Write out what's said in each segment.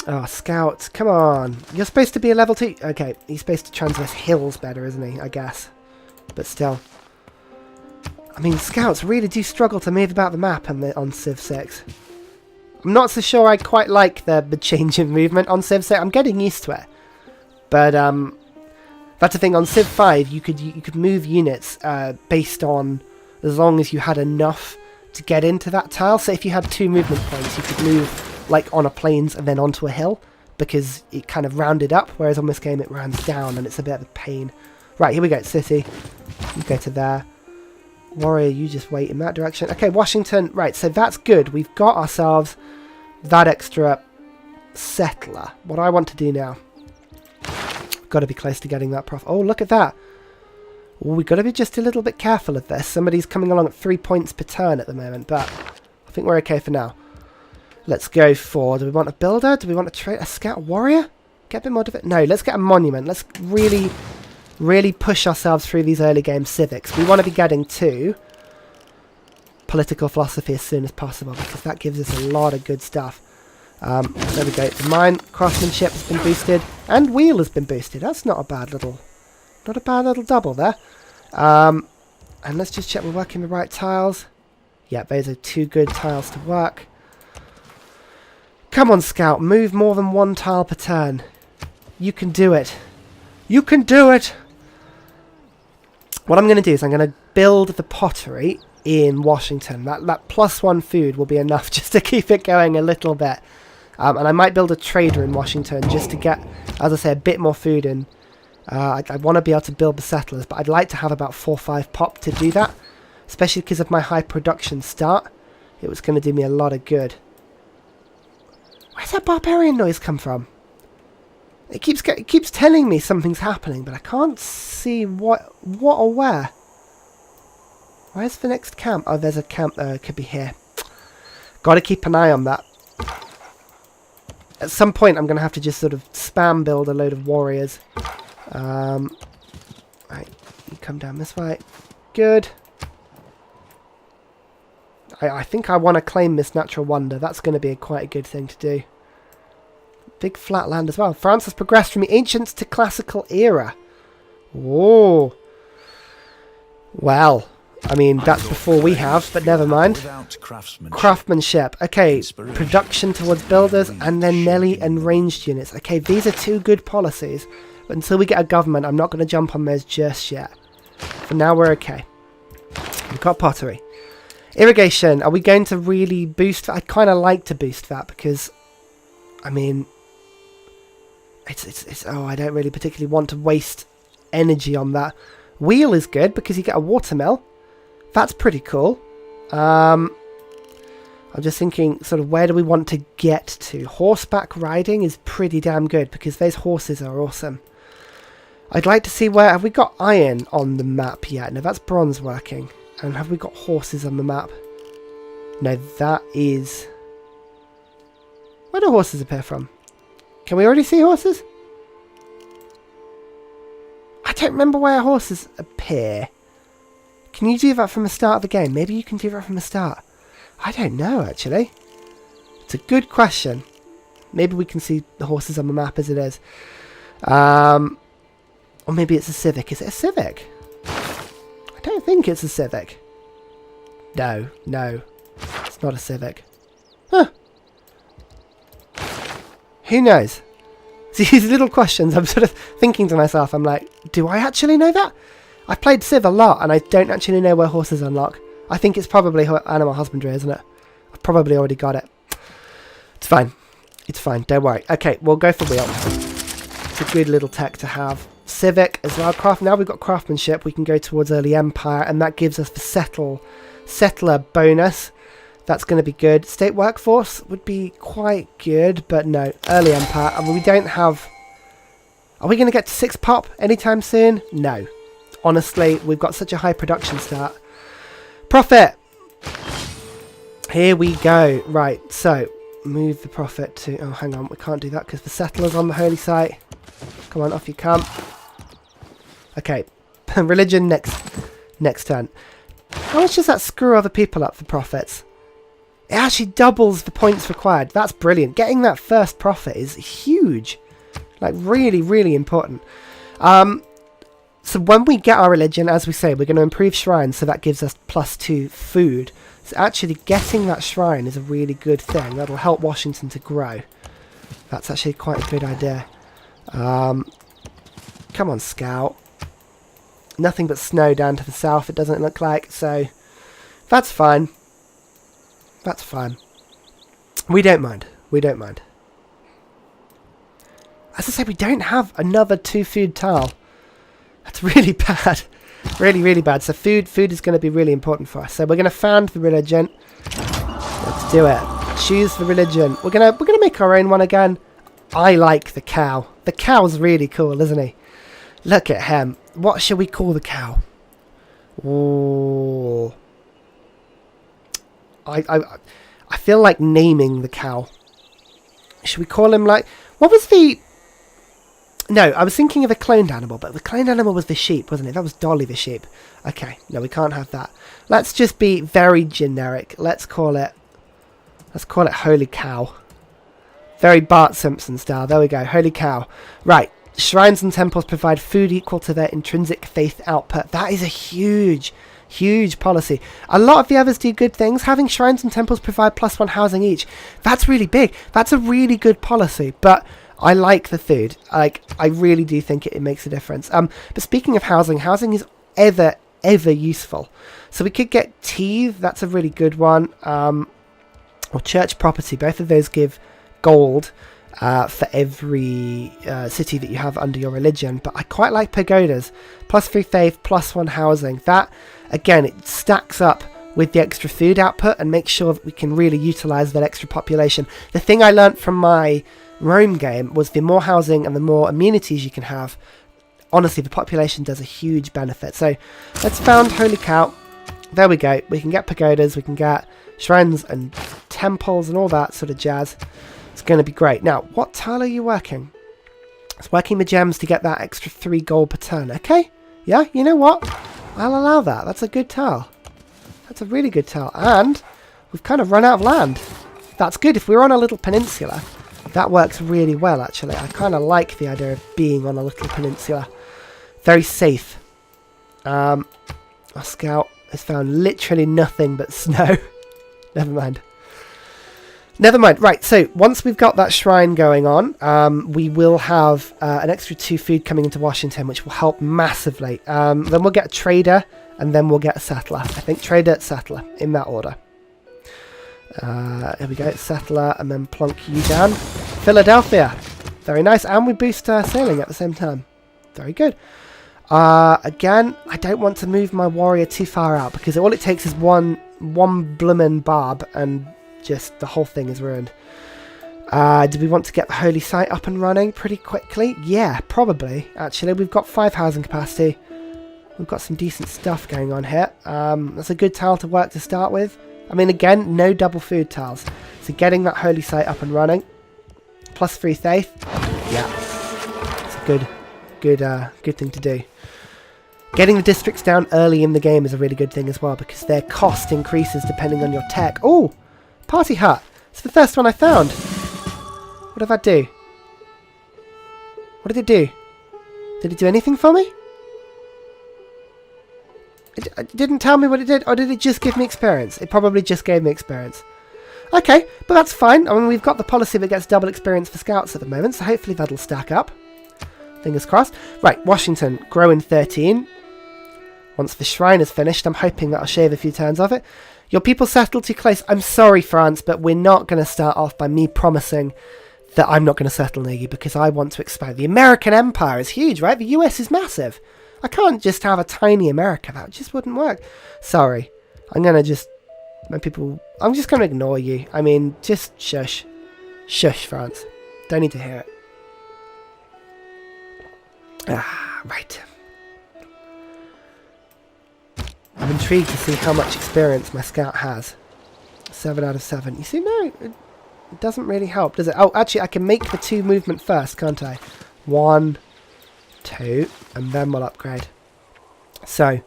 Oh, Scout, come on. You're supposed to be a level 2. Okay, he's supposed to transverse hills better, isn't he? I guess. But still. I mean, Scouts really do struggle to move about the map on Civ 6. I'm not so sure I quite like the change in movement on Civ 6. I'm getting used to it. But, that's the thing. On Civ 5, you could move units based on as long as you had enough to get into that tile. So if you had 2 movement points, you could move like on a plains and then onto a hill because it kind of rounded up, whereas on this game it rounds down and it's a bit of a pain. Right, here we go. City. You go to there. Warrior, you just wait in that direction. Okay, Washington. Right, so that's good. We've got ourselves that extra settler. What I want to do now, got to be close to getting that prof. Oh, look at that. Oh, we've got to be just a little bit careful of this. Somebody's coming along at 3 points per turn at the moment, but I think we're okay for now. Let's go for, do we want a builder? Do we want a scout warrior? Get a bit more of it? No, let's get a monument. Let's really push ourselves through these early game civics. We want to be getting to political philosophy as soon as possible because that gives us a lot of good stuff. There we go. The mine craftsmanship has been boosted and wheel has been boosted. That's not a bad little double there. And let's just check we're working the right tiles. Yeah, those are 2 good tiles to work. Come on, Scout. Move more than 1 tile per turn. You can do it. You can do it! What I'm going to do is I'm going to build the pottery in Washington. That +1 food will be enough just to keep it going a little bit. And I might build a trader in Washington just to get, as I say, a bit more food in. I want to be able to build the settlers, but I'd like to have about 4 or 5 pop to do that. Especially because of my high production start. It was going to do me a lot of good. Where's that barbarian noise come from? It keeps telling me something's happening, but I can't see what or where. Where's the next camp? Oh, there's a camp there. It could be here. Got to keep an eye on that. At some point, I'm going to have to just sort of spam build a load of warriors. Right, you come down this way. Good. I think I want to claim this natural wonder. That's going to be quite a good thing to do. Big flat land as well. France has progressed from the ancients to classical era. Whoa. Well, I mean, that's before we have, but never mind. Craftsmanship. Okay, production towards builders, and then melee and ranged units. Okay, these are 2 good policies. But until we get a government, I'm not going to jump on those just yet. For now, we're okay. We've got pottery. Irrigation. Are we going to really boost that? I'd kind of like to boost that because, I mean, oh, I don't really particularly want to waste energy on that. Wheel is good because you get a watermill. That's pretty cool. I'm just thinking sort of where do we want to get to? Horseback riding is pretty damn good because those horses are awesome. I'd like to see where, have we got iron on the map yet? No, that's bronze working. And have we got horses on the map? No, that is... Where do horses appear from? Can we already see horses? I don't remember where horses appear. Can you do that from the start of the game? Maybe you can do that from the start. I don't know, actually. It's a good question. Maybe we can see the horses on the map as it is. Or maybe it's a Civic. Is it a Civic? I don't think it's a Civic. No. It's not a Civic. Huh. Who knows? See, these little questions, I'm sort of thinking to myself, I'm like, do I actually know that? I've played Civ a lot, and I don't actually know where horses unlock. I think it's probably animal husbandry, isn't it? I've probably already got it. It's fine. It's fine, don't worry. Okay, we'll go for wheel. It's a good little tech to have. Civic as well. Now we've got craftsmanship, we can go towards early empire, and that gives us the settler bonus. That's going to be good. State workforce would be quite good, but no. Early empire. I mean, we don't have... Are we going to get to 6 pop anytime soon? No. Honestly, we've got such a high production start. Profit! Here we go. Right, so, move the profit to... Oh, hang on, we can't do that because the settler's on the holy site. Come on, off you come. Okay, religion next turn. How much does that screw other people up for profits? It actually doubles the points required. That's brilliant. Getting that first profit is huge. Like, really, really important. So when we get our religion, as we say, we're going to improve shrines, so that gives us +2 food. So actually getting that shrine is a really good thing. That'll help Washington to grow. That's actually quite a good idea. Come on, Scout. Nothing but snow down to the south, it doesn't look like, so that's fine. That's fine. We don't mind. We don't mind. As I said, we don't have another 2 food tile. That's really bad. Really, really bad. So food is going to be really important for us. So we're going to found the religion. Let's do it. Choose the religion. We're gonna make our own one again. I like the cow. The cow's really cool, isn't he? Look at him. What shall we call the cow? Oh, I feel like naming the cow. Should we call him like... What was the... No, I was thinking of a cloned animal, but the cloned animal was the sheep, wasn't it? That was Dolly the sheep. Okay, no, we can't have that. Let's just be very generic. Let's call it Holy Cow. Very Bart Simpson style. There we go. Holy Cow. Right. Shrines and temples provide food equal to their intrinsic faith output. That is a huge, huge policy. A lot of the others do good things. Having shrines and temples provide +1 housing each. That's really big. That's a really good policy. But I like the food. Like, I really do think it makes a difference. But speaking of housing, housing is ever useful. So we could get Teeth. That's a really good one. Or church property. Both of those give gold for every city that you have under your religion. But I quite like pagodas. +3 faith, +1 housing. That, again, it stacks up with the extra food output and makes sure that we can really utilize that extra population. The thing I learnt from my Rome game was the more housing and the more amenities you can have, honestly, the population does a huge benefit. So let's found Holy Cow. There we go. We can get pagodas, we can get shrines and temples and all that sort of jazz. It's going to be great. Now, what tile are you working? It's working the gems to get that extra 3 gold per turn. Okay, yeah, you know what? I'll allow that. That's a good tile. That's a really good tile. And we've kind of run out of land. That's good. If we're on a little peninsula, that works really well, actually. I kind of like the idea of being on a little peninsula. Very safe. Our scout has found literally nothing but snow. Never mind. Never mind. Right, so once we've got that shrine going on, we will have an extra 2 food coming into Washington, which will help massively. Then we'll get a trader, and then we'll get a settler. I think trader, settler, in that order. Here we go, settler, and then plonk you down. Philadelphia. Very nice. And we boost sailing at the same time. Very good. Again, I don't want to move my warrior too far out, because all it takes is one bloomin' barb, and just the whole thing is ruined. Do we want to get the holy site up and running pretty quickly? Yeah, probably, actually. We've got 5 housing capacity. We've got some decent stuff going on here. That's a good tile to work to start with. I mean, again, no double food tiles. So getting that holy site up and running. +3 faith. Yeah. It's a good thing to do. Getting the districts down early in the game is a really good thing as well, because their cost increases depending on your tech. Oh! Party hut. It's the first one I found. What did that do? What did it do? Did it do anything for me? It didn't tell me what it did, or did it just give me experience? It probably just gave me experience. Okay, but that's fine. I mean, we've got the policy that gets double experience for scouts at the moment, so hopefully that'll stack up. Fingers crossed. Right, Washington, grow in 13. Once the shrine is finished, I'm hoping that I'll shave a few turns off it. Your people settled too close. I'm sorry, France, but we're not going to start off by me promising that I'm not going to settle near you, because I want to expand. The American Empire is huge, right? The US is massive. I can't just have a tiny America. That just wouldn't work. Sorry. I'm going to just... I'm just going to ignore you. I mean, just shush. Shush, France. Don't need to hear it. Right. I'm intrigued to see how much experience my scout has. 7 out of 7. You see, no, it doesn't really help, does it? Oh, actually, I can make the 2 movement first, can't I? 1, 2, and then we'll upgrade. So,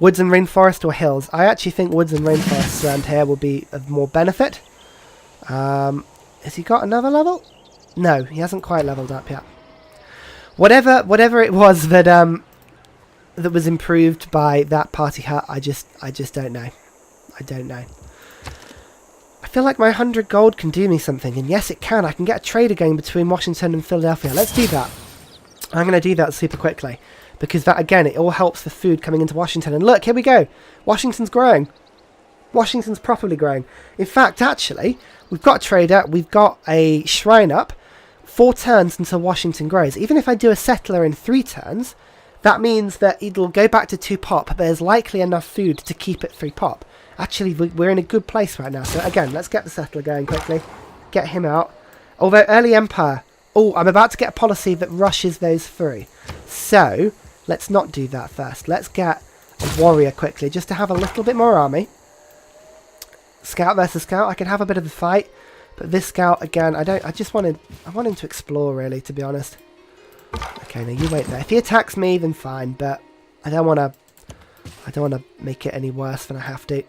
Woods and rainforest or hills? I actually think woods and rainforests around here will be of more benefit. Has he got another level? No, he hasn't quite leveled up yet. Whatever it was that that was improved by that party hut, I just don't know. I don't know. I feel like my 100 gold can do me something, and yes, it can. I can get a trader going between Washington and Philadelphia. Let's do that. I'm going to do that super quickly, because that, again, it all helps the food coming into Washington. And look, here we go. Washington's growing. Washington's properly growing. In fact, actually, we've got a trader. We've got a shrine up. 4 turns until Washington grows. Even if I do a settler in 3 turns, that means that it'll go back to 2 pop, but there's likely enough food to keep it 3 pop. Actually, we're in a good place right now. So again, let's get the settler going quickly. Get him out. Although early empire. Oh, I'm about to get a policy that rushes those through. So let's not do that first. Let's get a warrior quickly, just to have a little bit more army. Scout versus scout. I could have a bit of a fight, but this scout again, I want him to explore, really, to be honest. Okay, now you wait there. If he attacks me, then fine, but I don't want to make it any worse than I have to.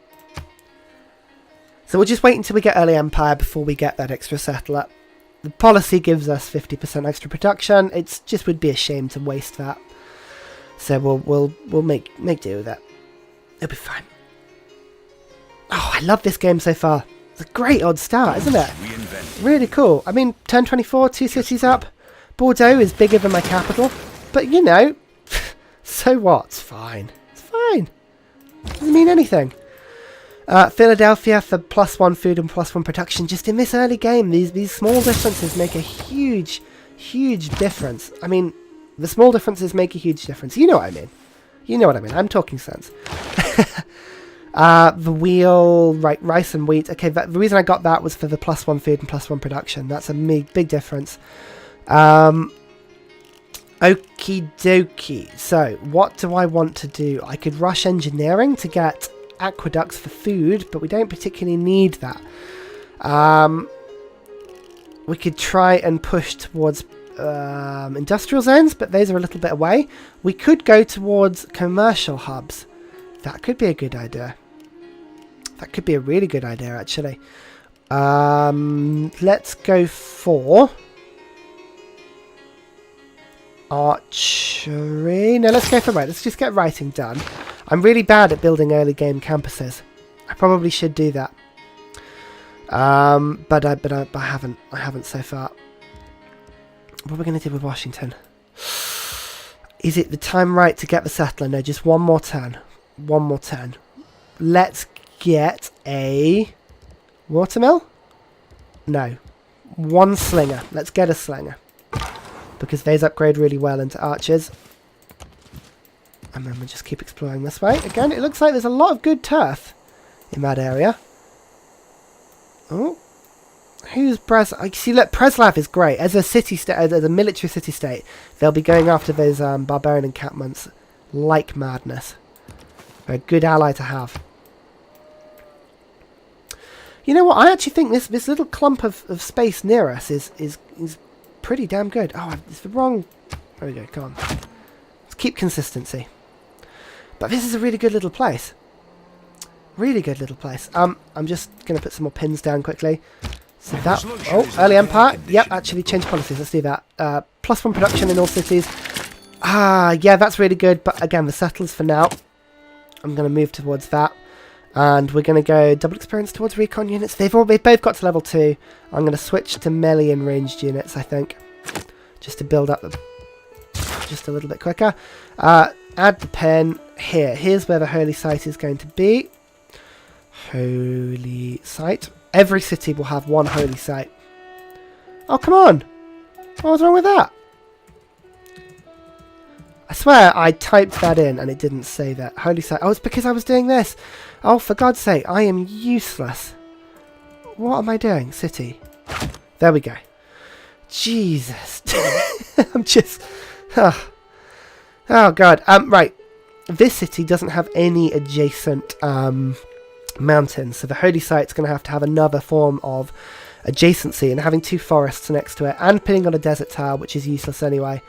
So we'll just wait until we get early empire before we get that extra settler. The policy gives us 50% extra production. It's just would be a shame to waste that. So we'll make do with it. It'll be fine. Oh, I love this game so far. It's a great odd start, isn't it? Really cool. I mean, turn 24, 2 cities up. Bordeaux is bigger than my capital, but you know, so what? It's fine. It's fine. Doesn't mean anything. Philadelphia for +1 food and +1 production. Just in this early game, these small differences make a huge difference. I mean, the small differences make a huge difference. You know what I mean. You know what I mean. I'm talking sense. The wheel, right, rice and wheat. Okay, the reason I got that was for the +1 food and +1 production. That's a big difference. Okie dokie. So, what do I want to do? I could rush engineering to get aqueducts for food, but we don't particularly need that. We could try and push towards industrial zones, but those are a little bit away. We could go towards commercial hubs. That could be a good idea. That could be a really good idea, actually. Let's go for archery. No, let's go for right. Let's just get writing done. I'm really bad at building early game campuses. I probably should do that. But I haven't. I haven't so far. What are we going to do with Washington? Is it the time right to get the settler? No, just one more turn. One more turn. Let's get a watermill? No. 1 slinger. Let's get a slinger. Because those upgrade really well into archers. And then we'll just keep exploring this way. Again, it looks like there's a lot of good turf in that area. Oh. Who's Breslav? See, look, Breslav is great. As a city state, as a military city-state, they'll be going after those barbarian encampments like madness. They're a good ally to have. You know what? I actually think this little clump of space near us is pretty damn good. Oh, it's the wrong... There we go, come on. Let's keep consistency. But this is a really good little place. Really good little place. I'm just going to put some more pins down quickly. So that... Oh, early empire. Yep, actually change policies. Let's do that. +1 production in all cities. Yeah, that's really good. But again, the settlers for now. I'm going to move towards that. And we're going to go double experience towards recon units. They've both got to level 2. I'm going to switch to melee and ranged units, I think. Just to build up the... just a little bit quicker. Add the pen here. Here's where the holy site is going to be. Holy site. Every city will have 1 holy site. Oh, come on! What was wrong with that? I swear I typed that in and it didn't say that. Holy site. Oh, it's because I was doing this. Oh, for God's sake, I am useless. What am I doing? City. There we go. Jesus. I'm just... Oh, God. Right. This city doesn't have any adjacent mountains, so the holy site's going to have another form of adjacency, and having 2 forests next to it, and pinning on a desert tile, which is useless anyway.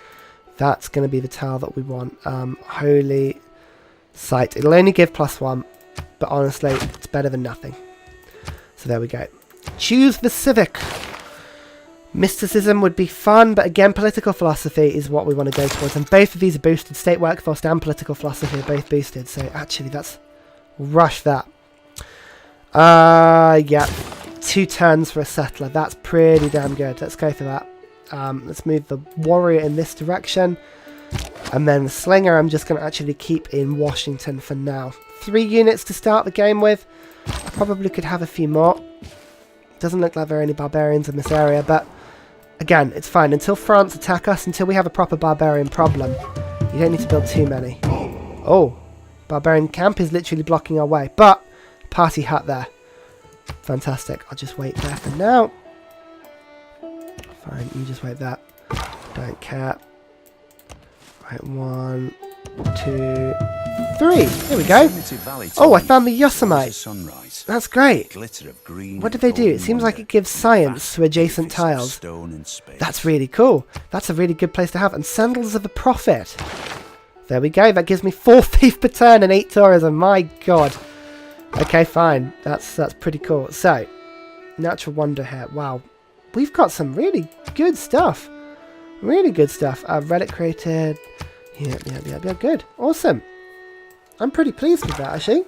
That's going to be the tile that we want. Holy Sight. It'll only give +1, but honestly, it's better than nothing. So there we go. Choose the civic. Mysticism would be fun, but again, political philosophy is what we want to go towards. And both of these are boosted. State workforce and political philosophy are both boosted. So actually, rush that. Yeah. 2 turns for a settler. That's pretty damn good. Let's go for that. Let's move the warrior in this direction. And then the slinger I'm just going to actually keep in Washington for now. 3 units to start the game with. I probably could have a few more. Doesn't look like there are any barbarians in this area, but again, it's fine. Until France attack us, until we have a proper barbarian problem, you don't need to build too many. Oh, barbarian camp is literally blocking our way, but party hut there. Fantastic. I'll just wait there for now. Fine, you just wait there. Don't care. Right, 1, 2, 3. Here we go. Oh, I found the Yosemite. That's great. What did they do? It seems like it gives science to adjacent tiles. That's really cool. That's a really good place to have. And Sandals of the Prophet. There we go. That gives me 4 thief per turn and 8 tourism. My god. Okay, fine. That's pretty cool. So, natural wonder here. Wow. We've got some really good stuff. Really good stuff. Relic created. Yeah, good. Awesome. I'm pretty pleased with that, actually.